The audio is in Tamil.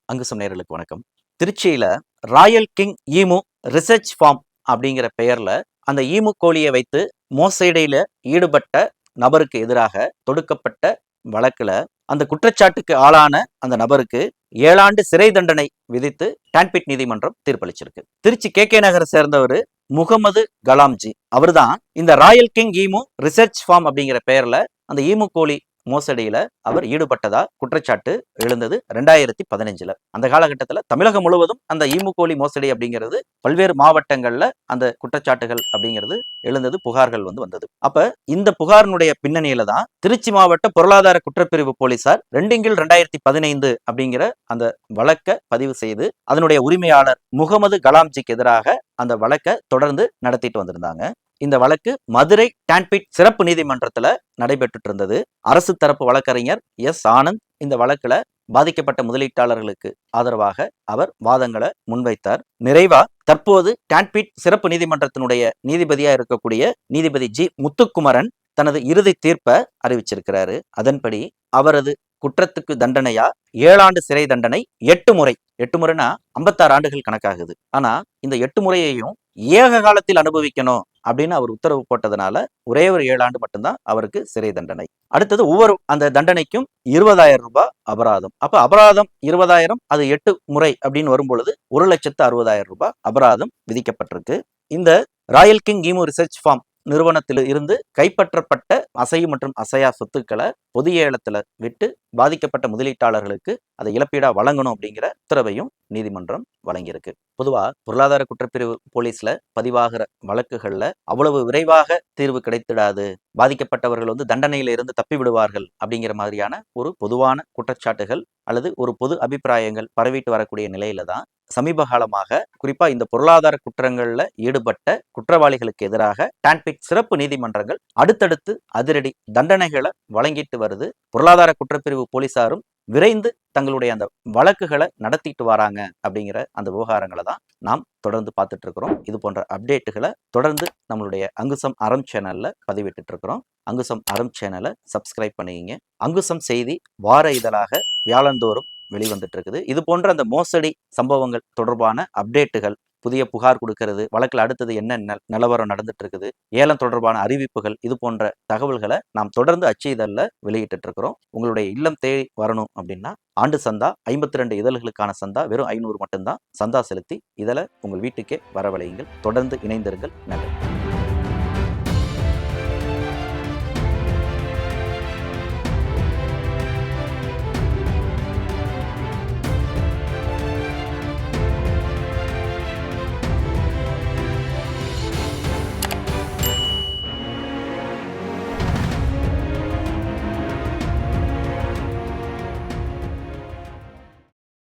அங்குசம் நேயர்களுக்கு வணக்கம். திருச்சியில royal king emu research farm அப்படிங்கிற பெயர்ல அந்த ஈமு கோழியை வைத்து மோசடியில ஈடுபட்ட நபருக்கு எதிராக தொடுக்கப்பட்ட வழக்குல அந்த குற்றச்சாட்டுக்கு ஆளான அந்த நபருக்கு 7 ஆண்டு சிறை தண்டனை விதித்து டான்பிட் நீதிமன்றம் தீர்ப்பளிச்சிருக்கு. திருச்சி கே நகரை சேர்ந்தவர் முகமது கலாம்ஜி. அவர்தான் இந்த royal king emu research farm அப்படிங்கிற பெயர்ல அந்த ஈமு கோழி மோசடியில அவர் ஈடுபட்டதா குற்றச்சாட்டு எழுந்தது 2015. அந்த காலகட்டத்தில் தமிழகம் முழுவதும் அந்த ஈமு கோழி மோசடி அப்படிங்கிறது பல்வேறு மாவட்டங்கள்ல அந்த குற்றச்சாட்டுகள் அப்படிங்கிறது எழுந்தது, புகார்கள் வந்தது. அப்ப இந்த புகாரினுடைய பின்னணியில தான் திருச்சி மாவட்ட பொருளாதார குற்றப்பிரிவு போலீசார் 2/2015 அப்படிங்கிற அந்த வழக்கை பதிவு செய்து அதனுடைய உரிமையாளர் முகமது கலாம்ஜிக்கு எதிராக அந்த வழக்கை தொடர்ந்து நடத்திட்டு வந்திருந்தாங்க. இந்த வழக்கு மதுரை டான்பிட் சிறப்பு நீதிமன்றத்துல நடைபெற்று இருந்தது. அரசு தரப்பு வழக்கறிஞர் எஸ் ஆனந்த் இந்த வழக்குல பாதிக்கப்பட்ட முதலீட்டாளர்களுக்கு ஆதரவாக அவர் வாதங்களை முன்வைத்தார். நிறைவா தற்போது டான்பிட் சிறப்பு நீதிமன்றத்தினுடைய நீதிபதியா இருக்கக்கூடிய நீதிபதி ஜி முத்துக்குமரன் தனது இறுதி தீர்ப்பை அறிவிச்சிருக்கிறாரு. அதன்படி அவரது குற்றத்துக்கு தண்டனையா 7 ஆண்டு சிறை தண்டனை 8 முறை. 8 முறைனா 56 ஆண்டுகள் கணக்காகுது. ஆனா இந்த 8 முறையையும் ஏக காலத்தில் அனுபவிக்கணும் அப்படின்னு அவர் உத்தரவு போட்டதுனால ஒரே ஒரு 7 ஆண்டு மட்டும்தான் அவருக்கு சிறை தண்டனை. அடுத்தது ஒவ்வொரு அந்த தண்டனைக்கும் 20,000 ரூபாய் அபராதம். அப்ப அபராதம் 20,000, அது 8 முறை அப்படின்னு வரும்பொழுது 1,60,60,000 ரூபாய் அபராதம் விதிக்கப்பட்டிருக்கு. இந்த royal king emu research farm நிறுவனத்தில் இருந்து கைப்பற்றப்பட்ட அசையும் மற்றும் அசையா சொத்துக்களை பொது ஏலத்துல விட்டு பாதிக்கப்பட்ட முதலீட்டாளர்களுக்கு அதை இழப்பீடா வழங்கணும் அப்படிங்கிற உத்தரவையும் நீதிமன்றம் வழங்கியிருக்கு. பொதுவா பொருளாதார குற்றப்பிரிவு போலீஸ்ல பதிவாகிற வழக்குகள்ல அவ்வளவு விரைவாக தீர்வு கிடைத்திடாது, பாதிக்கப்பட்டவர்கள் தண்டனையில இருந்து தப்பி விடுவார்கள் அப்படிங்கிற மாதிரியான ஒரு பொதுவான குற்றச்சாட்டுகள் அல்லது ஒரு பொது அபிப்பிராயங்கள் பரவிட்டு வரக்கூடிய நிலையில தான் சமீப காலமாக குறிப்பா இந்த பொருளாதார குற்றங்கள்ல ஈடுபட்ட குற்றவாளிகளுக்கு எதிராக டான்பிட் சிறப்பு நீதிமன்றங்கள் அடுத்தடுத்து அதிரடி தண்டனைகளை வழங்கிட்டு வருது. பொருளாதார குற்றப்பிரிவு போலீசாரும் விரைந்து தங்களுடைய அந்த வழக்குகளை நடத்திட்டு வராங்க அப்படிங்கிற அந்த விவகாரங்களை தான் நாம் தொடர்ந்து பார்த்துட்டு இருக்கிறோம். இது போன்ற அப்டேட்டுகளை தொடர்ந்து நம்மளுடைய அங்குசம் அறம் சேனல்ல பதிவிட்டு இருக்கிறோம். அங்குசம் அறம் சேனலை சப்ஸ்கிரைப் பண்ணிக்கிங்க. அங்குசம் செய்தி வார இதழாக வியாழந்தோறும் வெளிவந்துட்டு இருக்குது. இது போன்ற அந்த மோசடி சம்பவங்கள் தொடர்பான அப்டேட்டுகள், புதிய புகார் கொடுக்கிறது, வழக்கில் அடுத்தது என்ன நிலவரம் நடந்துட்டு இருக்குது, ஏலம் தொடர்பான அறிவிப்புகள், இது போன்ற தகவல்களை நாம் தொடர்ந்து அச்சு இதழில் வெளியிட்டு இருக்கிறோம். உங்களுடைய இல்லம் தேடி வரணும் அப்படின்னா ஆண்டு சந்தா 52 இதழ்களுக்கான சந்தா வெறும் 500 மட்டும்தான். சந்தா செலுத்தி இதழை உங்கள் வீட்டுக்கே வரவழையுங்கள். தொடர்ந்து இணைந்திருங்கள். நன்றி.